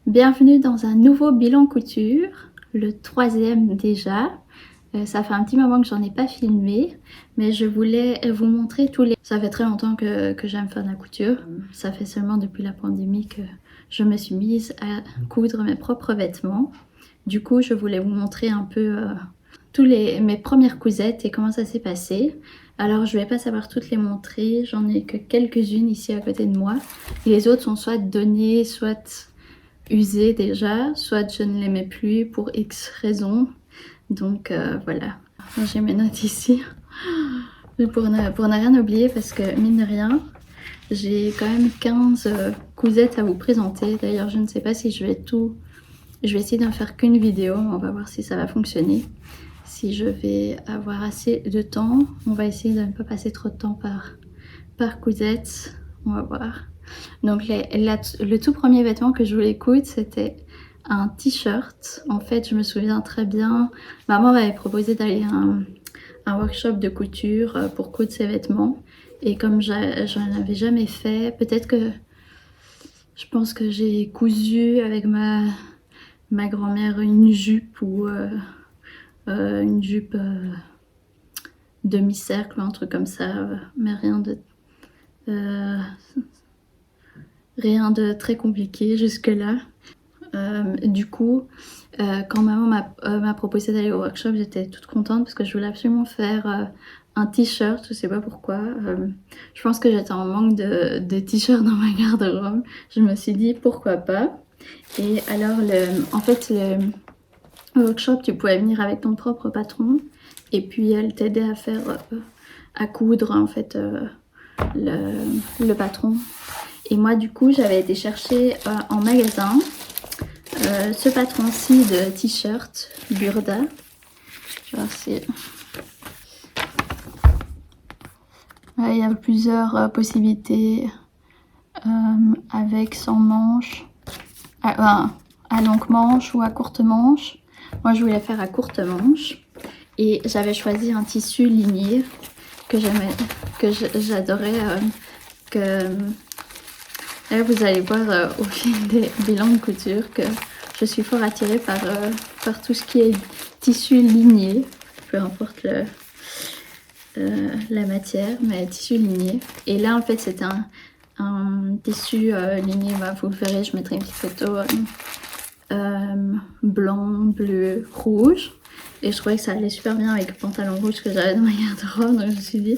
Bienvenue dans un nouveau bilan couture, le troisième déjà. Ça fait un petit moment que j'en ai pas filmé, mais je voulais vous montrer tous les... Ça fait très longtemps que j'aime faire de la couture. Ça fait seulement depuis la pandémie que je me suis mise à coudre mes propres vêtements. Du coup, je voulais vous montrer un peu mes premières cousettes et comment ça s'est passé. Alors, je vais pas savoir toutes les montrer, j'en ai que quelques-unes ici à côté de moi. Et les autres sont soit données, soit usées déjà, soit je ne l'aimais plus pour X raisons. Donc voilà, j'ai mes notes ici pour ne rien oublier parce que mine de rien, j'ai quand même 15 cousettes à vous présenter. D'ailleurs, je ne sais pas si je vais essayer d'en faire qu'une vidéo, on va voir si ça va fonctionner. Si je vais avoir assez de temps, on va essayer de ne pas passer trop de temps par cousette, on va voir. Donc le tout premier vêtement que je voulais coudre, c'était un t-shirt. En fait, je me souviens très bien, maman m'avait proposé d'aller à un workshop de couture pour coudre ses vêtements. Et comme j'en avais jamais fait, peut-être que je pense que j'ai cousu avec ma grand-mère une jupe ou une jupe demi-cercle ou un truc comme ça, mais rien de très compliqué jusque-là. Du coup, quand maman m'a proposé d'aller au workshop, j'étais toute contente parce que je voulais absolument faire un t-shirt, je sais pas pourquoi. Je pense que j'étais en manque de t-shirts dans ma garde-robe. Je me suis dit pourquoi pas. Et alors, en fait, le workshop, tu pouvais venir avec ton propre patron et puis elle t'aidait à coudre en fait le patron. Et moi, du coup, j'avais été chercher en magasin ce patron-ci de t-shirt Burda. Je vais voir si... il y a plusieurs possibilités avec sans manche, à longue manche ou à courte manche. Moi, je voulais faire à courte manche et j'avais choisi un tissu ligné que j'adorais. Là, vous allez voir au fil des bilans de couture que je suis fort attirée par tout ce qui est tissu ligné, peu importe la matière, mais tissu ligné. Et là, en fait, c'est un tissu ligné, bah, vous le verrez, je mettrai une petite photo blanc, bleu, rouge. Et je trouvais que ça allait super bien avec le pantalon rouge que j'avais dans ma garde-robe, donc je me suis dit,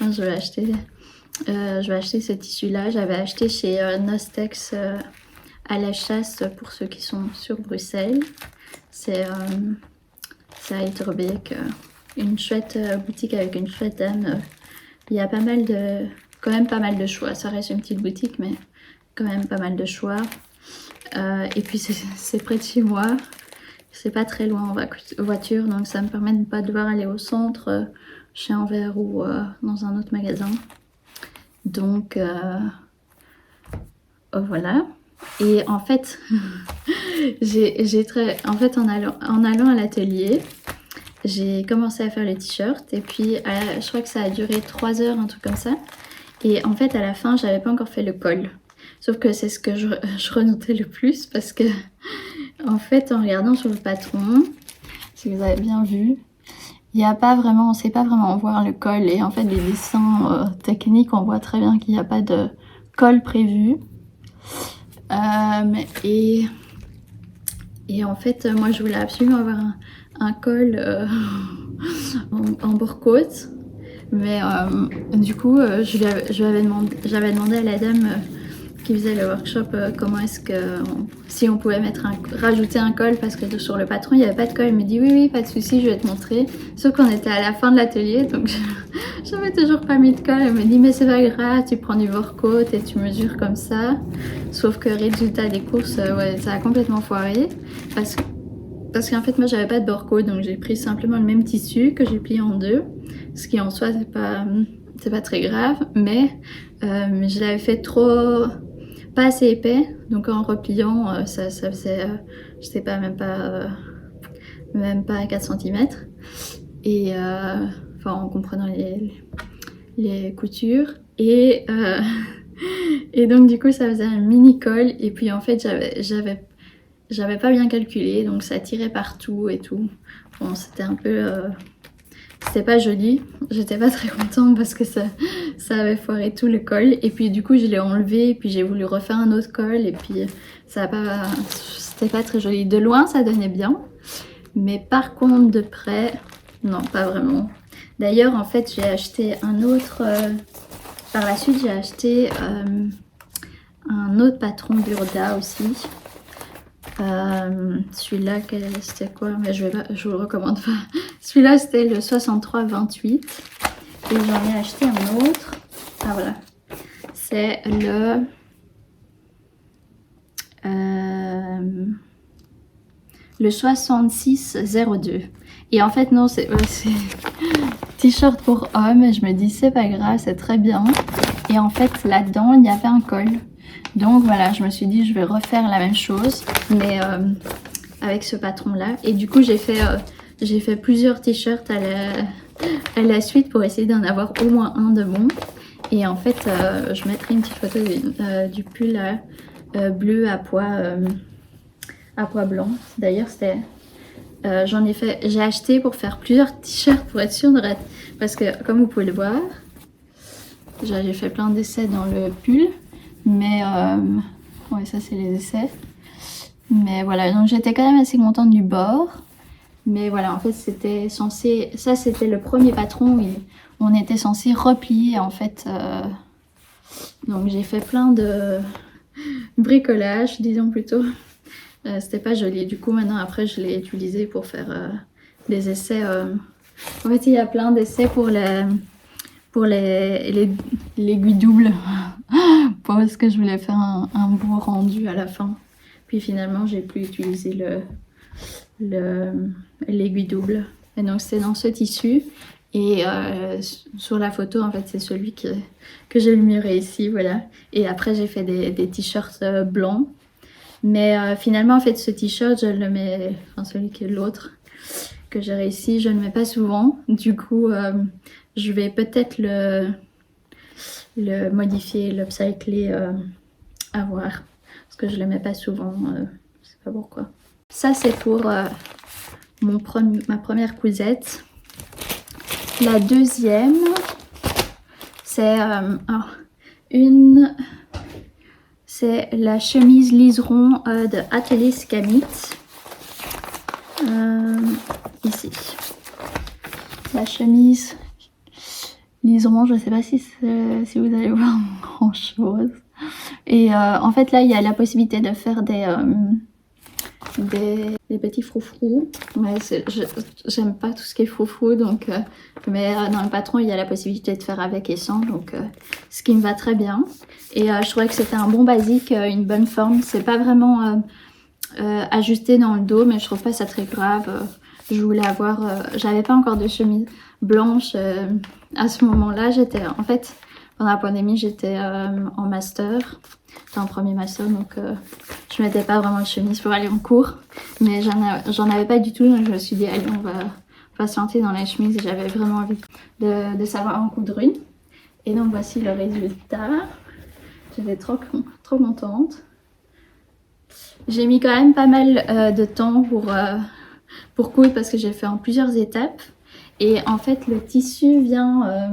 moi, je vais acheter ce tissu-là. J'avais acheté chez Nostex à la chasse pour ceux qui sont sur Bruxelles. C'est à Etterbeek, une chouette boutique avec une chouette dame. Il y a quand même pas mal de choix. Ça reste une petite boutique, mais quand même pas mal de choix. Et puis c'est près de chez moi. C'est pas très loin en voiture, donc ça me permet de ne pas devoir aller au centre, chez Anvers ou dans un autre magasin. Donc voilà. Et en fait, en allant à l'atelier, j'ai commencé à faire les t-shirts et puis je crois que ça a duré 3 heures, un truc comme ça. Et en fait, à la fin, j'avais pas encore fait le col. Sauf que c'est ce que je redoutais le plus parce que, en fait, en regardant sur le patron, si vous avez bien vu, il n'y a pas vraiment, on ne sait pas vraiment voir le col. Et en fait, les dessins techniques, on voit très bien qu'il n'y a pas de col prévu. Et en fait, moi, je voulais absolument avoir un col en bord-côte. Mais du coup, j'avais demandé à la dame qui faisait le workshop comment est-ce que si on pouvait rajouter un col parce que sur le patron il n'y avait pas de col. Elle me dit oui pas de souci, je vais te montrer. Sauf qu'on était à la fin de l'atelier, donc j'avais toujours pas mis de col. Elle me dit mais c'est pas grave, tu prends du bord-côte et tu mesures comme ça. Sauf que résultat des courses, ouais, ça a complètement foiré parce qu'en fait moi j'avais pas de bord-côte, donc j'ai pris simplement le même tissu que j'ai plié en deux, ce qui en soi c'est pas très grave, mais je l'avais fait pas assez épais, donc en repliant ça faisait je sais pas, même pas 4 cm. Et enfin en comprenant les coutures et donc du coup ça faisait un mini col. Et puis en fait j'avais j'avais pas bien calculé, donc ça tirait partout et tout. Bon, c'était un peu... c'était pas joli, j'étais pas très contente parce que ça avait foiré tout le col. Et puis du coup je l'ai enlevé, et puis j'ai voulu refaire un autre col, et puis ça a pas... c'était pas très joli. De loin ça donnait bien, mais par contre de près, non, pas vraiment. D'ailleurs en fait j'ai acheté un autre... par la suite j'ai acheté un autre patron Burda aussi. Celui-là, c'était quoi? Mais je vous le recommande pas. Celui-là, c'était le 63-28. Et j'en ai acheté un autre. Ah voilà. C'est le 66-02. Et en fait, non, c'est t-shirt pour homme. Et je me dis, c'est pas grave, c'est très bien. Et en fait, là-dedans, il y avait un col. Donc voilà, je me suis dit je vais refaire la même chose, mais avec ce patron là. Et du coup j'ai fait plusieurs t-shirts à la suite pour essayer d'en avoir au moins un de bon. Et en fait je mettrai une petite photo du pull bleu à pois blanc. D'ailleurs c'était... j'ai acheté pour faire plusieurs t-shirts pour être sûre de... Parce que comme vous pouvez le voir, j'ai fait plein d'essais dans le pull. Mais ouais, ça c'est les essais. Mais voilà, donc j'étais quand même assez contente du bord. Mais voilà, en fait c'était censé... Ça c'était le premier patron où on était censé replier en fait. Donc j'ai fait plein de bricolage, disons plutôt. C'était pas joli. Du coup maintenant après je l'ai utilisé pour faire des essais. En fait il y a plein d'essais pour l'aiguille double. Parce que je voulais faire un beau rendu à la fin. Puis finalement j'ai pu utiliser l'aiguille double. Et donc c'est dans ce tissu. Et sur la photo en fait c'est celui que j'ai le mieux réussi, voilà. Et après j'ai fait des t-shirts blancs. Mais finalement en fait ce t-shirt je le mets, enfin celui qui est l'autre que j'ai réussi, je ne le mets pas souvent. Du coup je vais peut-être le modifier, l'upcycler à voir. Parce que je le mets pas souvent, je sais pas pourquoi. Ça c'est pour ma première cousette. La deuxième, c'est c'est la chemise liseron de Atelier Skamit. Ici. La chemise liseron, je sais pas si vous allez voir grand chose. Et en fait là il y a la possibilité de faire des petits froufrous. Ouais, j'aime pas tout ce qui est froufrou, donc mais dans le patron il y a la possibilité de faire avec et sans, donc ce qui me va très bien. Et je trouvais que c'était un bon basique, une bonne forme. C'est pas vraiment ajusté dans le dos, mais je trouve pas ça très grave. Je voulais avoir, j'avais pas encore de chemise blanche à ce moment-là. J'étais en fait pendant la pandémie, j'étais en master, c'était un premier master, donc je mettais pas vraiment de chemise pour aller en cours, mais j'en avais pas du tout, donc je me suis dit allez on va patienter dans la chemise, et j'avais vraiment envie de savoir en coudre une. Et donc voici le résultat. J'étais trop contente. J'ai mis quand même pas mal de temps pour coudre parce que j'ai fait en plusieurs étapes. Et en fait le tissu vient,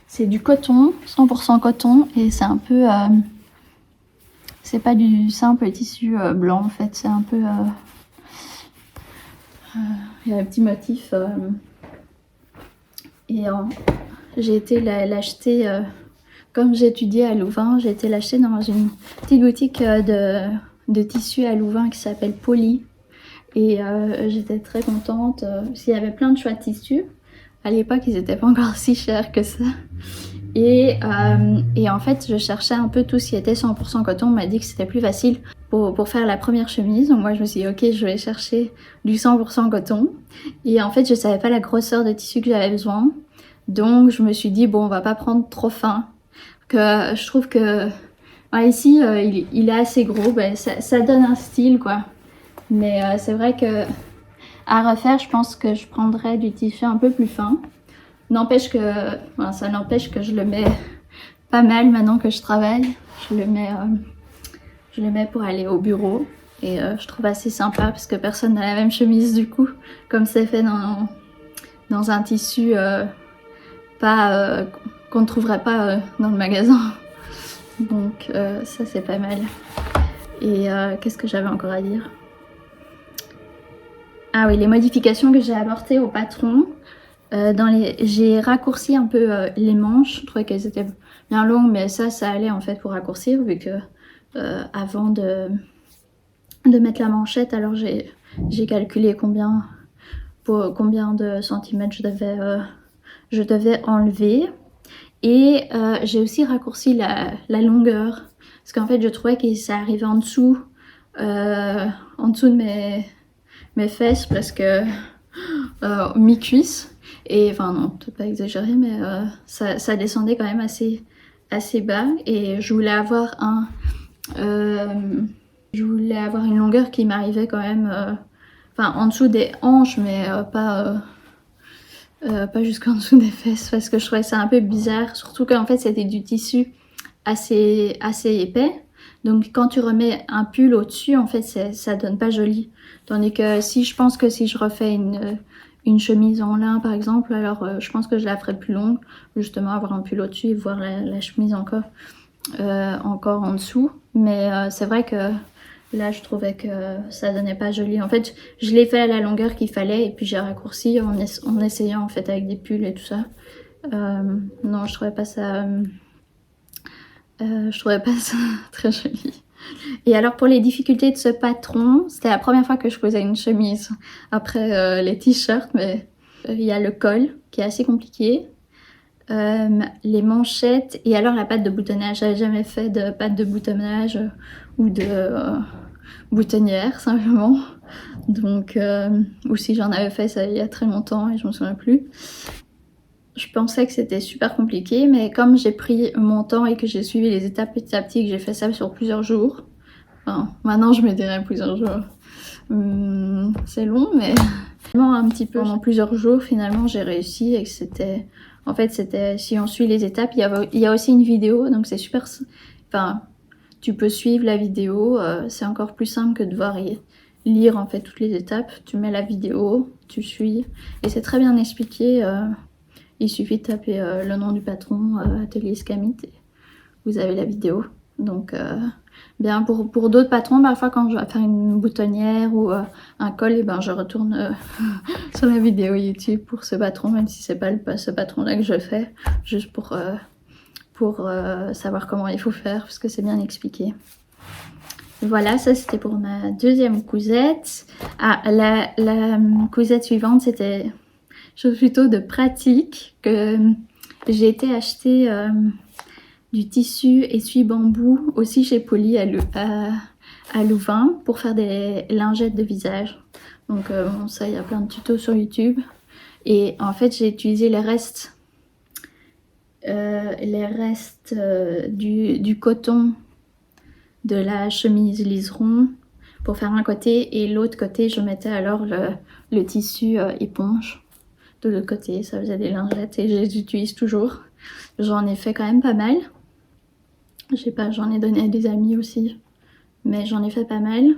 c'est du coton, 100% coton, et c'est un peu, c'est pas du simple tissu blanc en fait, c'est un peu, il y a un petit motif. Et j'ai été l'acheter, comme j'étudiais à Louvain, j'ai été l'acheter dans une petite boutique de tissus à Louvain qui s'appelle Poly. Et j'étais très contente, parce qu'il y avait plein de choix de tissus. À l'époque, ils n'étaient pas encore si chers que ça. Et en fait, je cherchais un peu tout ce qui était 100% coton. On m'a dit que c'était plus facile pour faire la première chemise. Donc moi, je me suis dit, ok, je vais chercher du 100% coton. Et en fait, je savais pas la grosseur de tissu que j'avais besoin. Donc, je me suis dit, bon, on va pas prendre trop fin. Que je trouve que ici, il est assez gros. Ben, ça donne un style, quoi. Mais c'est vrai que à refaire, je pense que je prendrais du tissu un peu plus fin. N'empêche que, ça n'empêche que je le mets pas mal maintenant que je travaille. Je le mets pour aller au bureau. Et je trouve assez sympa parce que personne n'a la même chemise du coup, comme c'est fait dans un tissu pas qu'on ne trouverait pas dans le magasin. Donc ça c'est pas mal. Et qu'est-ce que j'avais encore à dire? Ah oui, les modifications que j'ai apportées au patron. J'ai raccourci un peu les manches. Je trouvais qu'elles étaient bien longues, mais ça allait en fait pour raccourcir, vu que avant de mettre la manchette, alors j'ai calculé combien de centimètres je devais enlever. Et j'ai aussi raccourci la longueur, parce qu'en fait je trouvais que ça arrivait en dessous de mes fesses, parce que mi-cuisse. Et enfin non, peut-être pas exagéré, mais ça descendait quand même assez bas. Et je voulais avoir une longueur qui m'arrivait quand même enfin en dessous des hanches, mais pas jusqu'en dessous des fesses, parce que je trouvais ça un peu bizarre, surtout qu'en fait c'était du tissu assez épais. Donc quand tu remets un pull au-dessus, en fait ça donne pas joli. Tandis que je pense que si je refais une chemise en lin par exemple, alors je pense que je la ferai plus longue, justement avoir un pull au-dessus et voir la chemise encore en dessous. Mais c'est vrai que là je trouvais que ça donnait pas joli. En fait je l'ai fait à la longueur qu'il fallait, et puis j'ai raccourci en essayant en fait avec des pulls et tout ça. Non, je trouvais pas ça très joli. Et alors pour les difficultés de ce patron, c'était la première fois que je faisais une chemise après les t-shirts, mais il y a le col qui est assez compliqué, les manchettes, et alors la patte de boutonnage. J'avais jamais fait de patte de boutonnage ou de boutonnière simplement. Donc ou si j'en avais fait ça il y a très longtemps et je me souviens plus. Je pensais que c'était super compliqué, mais comme j'ai pris mon temps et que j'ai suivi les étapes petit à petit, que j'ai fait ça sur plusieurs jours, enfin maintenant je me dirais plusieurs jours, c'est long, mais vraiment un petit peu pendant plusieurs jours finalement j'ai réussi. Et que c'était si on suit les étapes, il y a aussi une vidéo, donc c'est super, enfin tu peux suivre la vidéo, c'est encore plus simple que de devoir lire en fait toutes les étapes. Tu mets la vidéo, tu suis, et c'est très bien expliqué. Il suffit de taper le nom du patron, Atelier Scamit, et vous avez la vidéo. Donc bien pour d'autres patrons, parfois quand je vais faire une boutonnière ou un col, et ben je retourne sur la vidéo YouTube pour ce patron, même si c'est pas ce patron là que je fais, juste pour savoir comment il faut faire, parce que c'est bien expliqué. Voilà, ça c'était pour ma deuxième cousette. Ah, la cousette suivante, c'était chose plutôt de pratique, que j'ai été acheter du tissu essuie-bambou aussi chez Polly à Louvain pour faire des lingettes de visage. Donc bon, ça, il y a plein de tutos sur YouTube. Et en fait j'ai utilisé les restes du coton de la chemise liseron pour faire un côté, et l'autre côté je mettais alors le tissu éponge de l'autre côté. Ça faisait des lingettes et je les utilise toujours. J'en ai fait quand même pas mal. J'en ai donné à des amis aussi, mais j'en ai fait pas mal.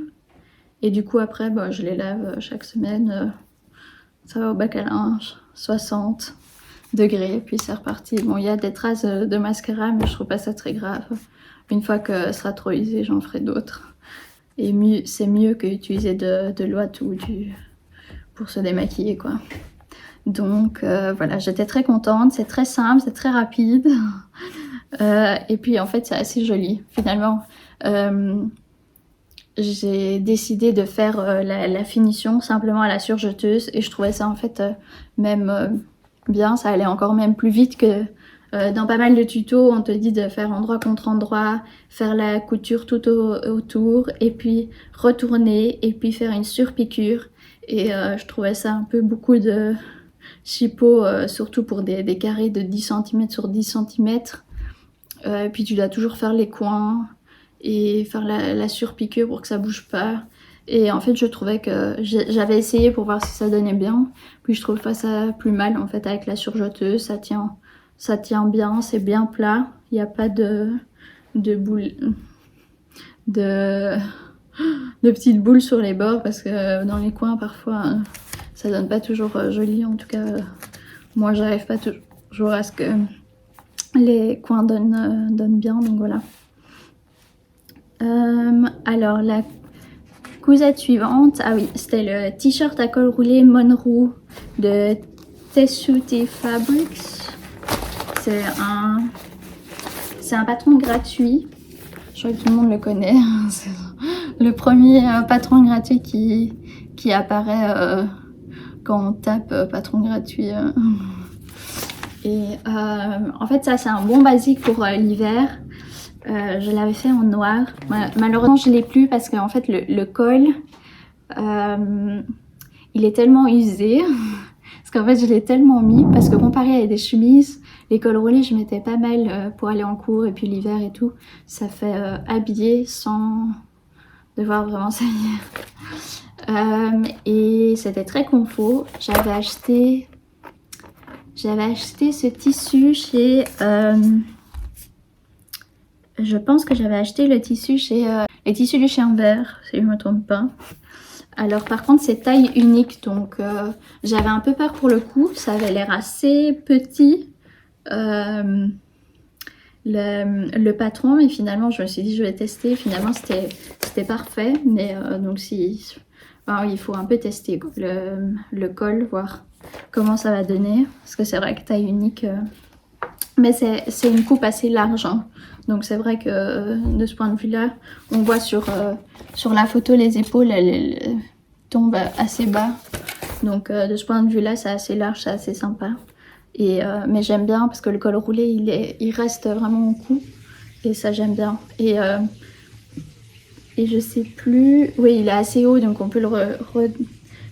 Et du coup après bah, je les lave chaque semaine. Ça va au bac à linge, 60 degrés, puis c'est reparti. Bon, il y a des traces de mascara, mais je trouve pas ça très grave. Une fois que ce sera trop usé, j'en ferai d'autres. Et c'est mieux que utiliser de l'ouate ou pour se démaquiller, quoi. Donc voilà, j'étais très contente. C'est très simple, c'est très rapide. Et puis en fait, c'est assez joli. Finalement, j'ai décidé de faire la finition simplement à la surjeteuse, et je trouvais ça en fait même bien. Ça allait encore même plus vite que dans pas mal de tutos. On te dit de faire endroit contre endroit, faire la couture tout autour, et puis retourner, et puis faire une surpiqûre. Et je trouvais ça un peu beaucoup de chipot, surtout pour des carrés de 10 cm sur 10 cm. Puis tu dois toujours faire les coins et faire la surpiqûre pour que ça bouge pas. Et en fait je trouvais que j'avais essayé pour voir si ça donnait bien, puis je trouve pas ça plus mal en fait avec la surjeteuse. Ça tient bien, c'est bien plat, il n'y a pas de boule, de de petites boules sur les bords parce que dans les coins parfois ça donne pas toujours joli. En tout cas moi j'arrive pas toujours à ce que les coins donnent bien, donc voilà. Alors la cousette suivante, ah oui, c'était le t-shirt à col roulé Monroe de Tessuti Fabrics. C'est un patron gratuit. Je crois que tout le monde le connaît. C'est le premier patron gratuit qui apparaît quand on tape patron gratuit. Et en fait ça c'est un bon basique pour l'hiver. Je l'avais fait en noir. Malheureusement je l'ai plus parce qu'en fait le col il est tellement usé. Parce qu'en fait je l'ai tellement mis parce que comparé à des chemises, les cols roulés je mettais pas mal pour aller en cours et puis l'hiver et tout. Ça fait habiller sans devoir vraiment salir. Et c'était très confort. J'avais acheté ce tissu chez... je pense que j'avais acheté le tissu chez les tissus du chien vert, si je ne me trompe pas. Alors par contre c'est taille unique, donc j'avais un peu peur pour le coup. Ça avait l'air assez petit le patron, mais finalement je me suis dit je vais tester. Finalement c'était parfait, mais donc enfin, il faut un peu tester quoi, le col, voir comment ça va donner, parce que c'est vrai que taille unique mais c'est une coupe assez large hein. Donc c'est vrai que de ce point de vue là on voit sur la photo les épaules elles tombent assez bas, donc de ce point de vue là c'est assez large, c'est assez sympa. Et mais j'aime bien parce que le col roulé il reste vraiment au cou et ça j'aime bien. Et je sais plus, oui il est assez haut donc on peut le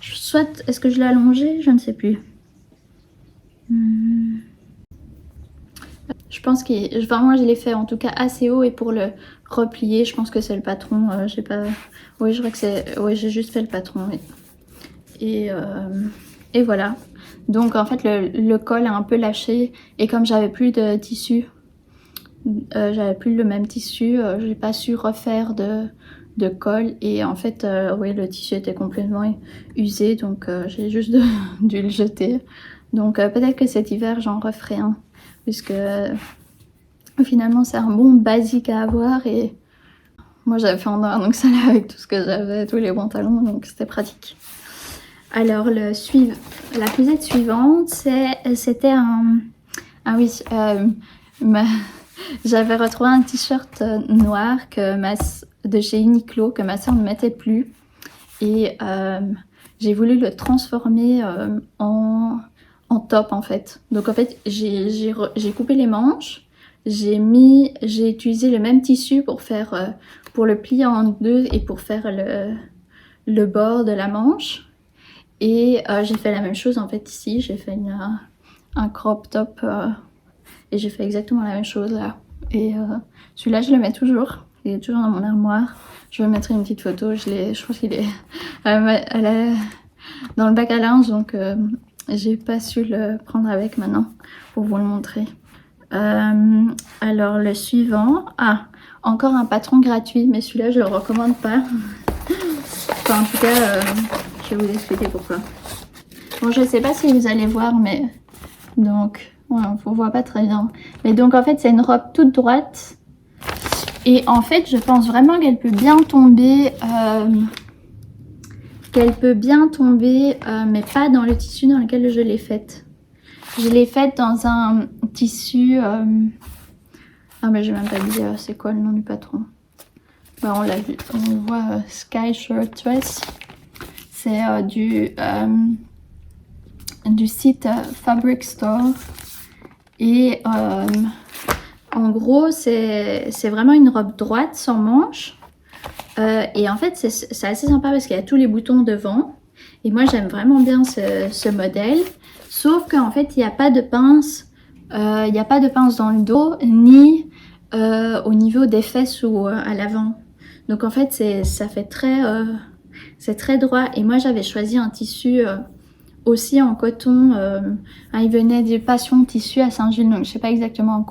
soit est-ce que je l'ai allongé, je ne sais plus. Je pense que enfin, moi je l'ai fait en tout cas assez haut, et pour le replier je pense que c'est le patron, j'ai pas, oui je crois que c'est, oui j'ai juste fait le patron oui. Et voilà, donc en fait le col a un peu lâché et comme j'avais plus de tissu, j'avais plus le même tissu, j'ai pas su refaire de col et en fait oui le tissu était complètement usé, donc j'ai juste dû le jeter. Donc peut-être que cet hiver j'en referai un, puisque finalement c'est un bon basique à avoir et moi j'avais fait en noir donc ça allait avec tout ce que j'avais, tous les pantalons, donc c'était pratique. Alors la cousette suivante c'était ah oui j'avais retrouvé un t-shirt noir de chez Uniqlo que ma soeur ne mettait plus et j'ai voulu le transformer en top en fait. Donc en fait j'ai coupé les manches, j'ai utilisé le même tissu pour faire pour le plier en deux et pour faire le bord de la manche. Et j'ai fait la même chose en fait ici, j'ai fait un crop top et j'ai fait exactement la même chose là. Et celui-là je le mets toujours, il est toujours dans mon armoire. Je vais mettre une petite photo, je pense qu'il est dans le bac à linge, donc j'ai pas su le prendre avec maintenant pour vous le montrer. Alors le suivant, encore un patron gratuit, mais celui-là je le recommande pas. Enfin en tout cas je vais vous expliquer pourquoi. Bon je sais pas si vous allez voir, mais donc ouais, on voit pas très bien, mais donc en fait c'est une robe toute droite et en fait je pense vraiment qu'elle peut bien tomber mais pas dans le tissu dans lequel je l'ai faite. Je l'ai faite dans un tissu ah mais j'ai même pas dit c'est quoi le nom du patron. Bah, on l'a vu, on voit Sky Shirt Dress. C'est du site Fabric Store et en gros c'est vraiment une robe droite sans manches et en fait c'est assez sympa parce qu'il y a tous les boutons devant et moi j'aime vraiment bien ce modèle, sauf qu'en fait il n'y a pas de pince, il n'y a pas de pince dans le dos ni au niveau des fesses ou à l'avant. Donc en fait ça fait c'est très droit et moi j'avais choisi un tissu aussi en coton, il venait du Passion Tissu à Saint-Gilles, donc je sais pas exactement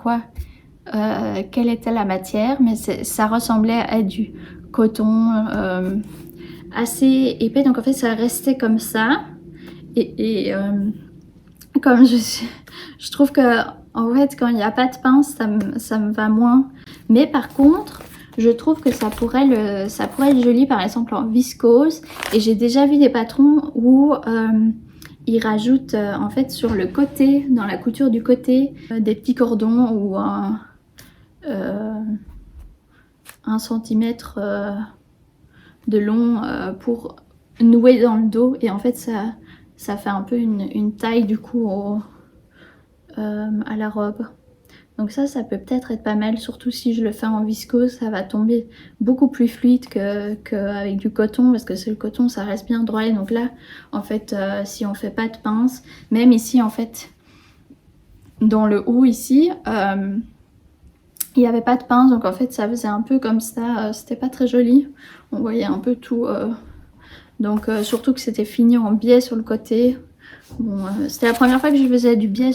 quelle était la matière, mais ça ressemblait à du coton assez épais, donc en fait ça restait comme ça. Et comme je trouve que en fait quand il n'y a pas de pince ça me va moins. Mais par contre je trouve que ça pourrait être joli par exemple en viscose. Et j'ai déjà vu des patrons où ils rajoutent en fait sur le côté, dans la couture du côté, des petits cordons ou un centimètre de long pour nouer dans le dos. Et en fait ça fait un peu une taille du coup à la robe. Donc ça peut peut-être être pas mal, surtout si je le fais en viscose, ça va tomber beaucoup plus fluide qu'avec du coton, parce que c'est le coton, ça reste bien droit. Et donc là, en fait, si on fait pas de pince, même ici, en fait, dans le haut ici, il n'y avait pas de pince, donc en fait, ça faisait un peu comme ça, c'était pas très joli. On voyait un peu tout, donc surtout que c'était fini en biais sur le côté. Bon, c'était la première fois que je faisais du biais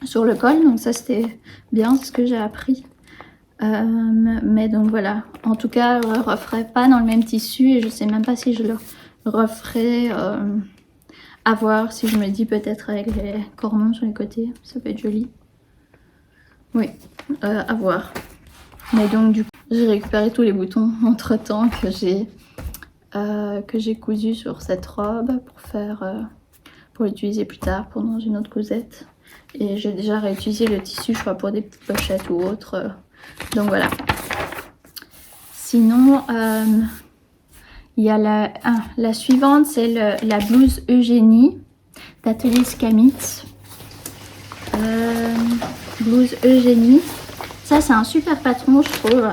sur le col, donc ça c'était bien, c'est ce que j'ai appris. Mais donc voilà, en tout cas je le referai pas dans le même tissu et je sais même pas si je le referai, à voir, si je me dis peut-être avec les cornons sur les côtés, ça peut être joli. Oui, à voir. Mais donc du coup j'ai récupéré tous les boutons entre temps que j'ai cousu sur cette robe pour l'utiliser plus tard dans une autre cousette. Et j'ai déjà réutilisé le tissu, je crois, pour des petites pochettes ou autres. Donc voilà. Sinon, il y a la suivante, c'est la blouse Eugénie d'Atelier Skamitz. Blouse Eugénie. Ça, c'est un super patron, je trouve.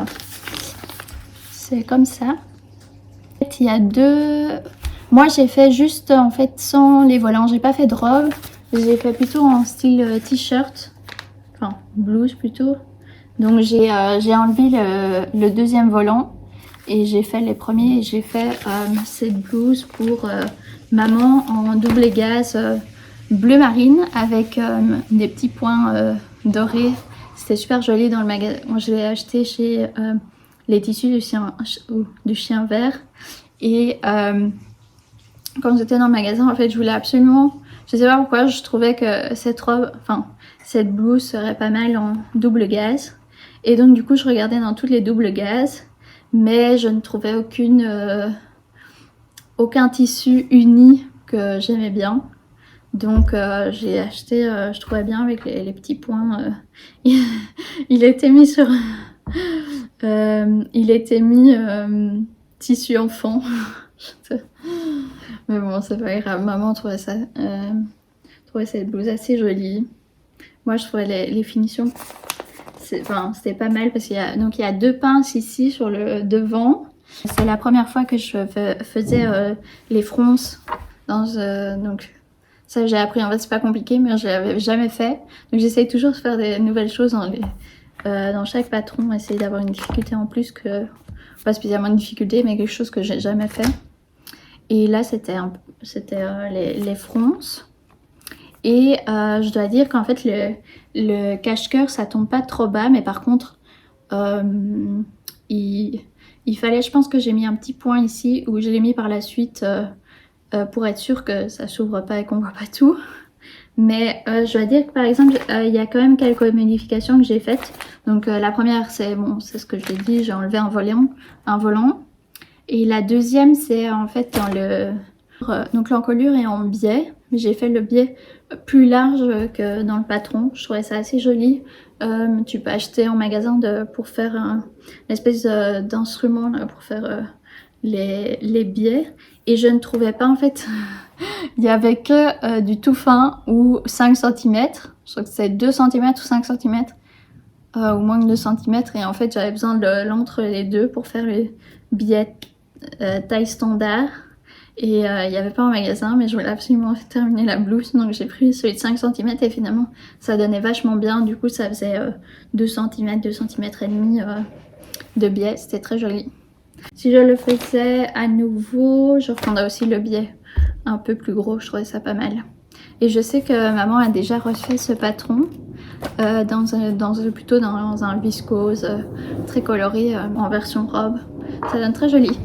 C'est comme ça. En fait, il y a deux... Moi, j'ai fait juste, en fait, sans les volants. J'ai pas fait de robe. J'ai fait plutôt en style t-shirt, enfin blouse plutôt. Donc j'ai enlevé le deuxième volant et j'ai fait les premiers. Et j'ai fait cette blouse pour maman en double gaze bleu marine avec des petits points dorés. C'était super joli dans le magasin. Moi je l'ai acheté chez les tissus du chien vert. Et quand j'étais dans le magasin, en fait je voulais absolument... Je sais pas pourquoi, je trouvais que cette robe, enfin cette blouse serait pas mal en double gaze. Et donc du coup je regardais dans toutes les doubles gazes, mais je ne trouvais aucun tissu uni que j'aimais bien. Donc j'ai acheté, je trouvais bien avec les petits points. Il était mis sur... il était mis tissu enfant. Mais bon, c'est pas grave. Maman trouvait cette blouse assez jolie. Moi, je trouvais les finitions, c'était pas mal parce qu'il y a deux pinces ici sur le devant. C'est la première fois que je faisais les fronces. Donc ça, j'ai appris. En fait, c'est pas compliqué, mais je l'avais jamais fait. Donc j'essaye toujours de faire des nouvelles choses dans chaque patron. Essayer d'avoir une difficulté en plus que... Pas spécialement une difficulté, mais quelque chose que j'ai jamais fait. Et là, c'était les fronces. Et je dois dire qu'en fait, le cache-cœur, ça tombe pas trop bas. Mais par contre, il fallait, je pense que j'ai mis un petit point ici, où je l'ai mis par la suite pour être sûr que ça s'ouvre pas et qu'on voit pas tout. Mais je dois dire que par exemple, il y a quand même quelques modifications que j'ai faites. Donc la première, c'est ce que je l'ai dit, j'ai enlevé un volant. Et la deuxième, c'est en fait dans donc l'encolure est en biais, mais j'ai fait le biais plus large que dans le patron. Je trouvais ça assez joli. Tu peux acheter en magasin pour faire une espèce d'instrument pour faire les biais. Et je ne trouvais pas en fait, il y avait que du tout fin ou 5 cm. Je crois que c'est 2 cm ou 5 cm. Ou moins que 2 cm. Et en fait, j'avais besoin de l'entre les deux pour faire les billets taille standard. Et il n'y avait pas en magasin, mais je voulais absolument terminer la blouse. Donc j'ai pris celui de 5 cm et finalement, ça donnait vachement bien. Du coup, ça faisait 2 cm, 2 cm et demi de biais. C'était très joli. Si je le faisais à nouveau, je reprendrais aussi le biais un peu plus gros. Je trouvais ça pas mal. Et je sais que maman a déjà refait ce patron. plutôt dans un viscose très coloré en version robe. Ça donne très joli.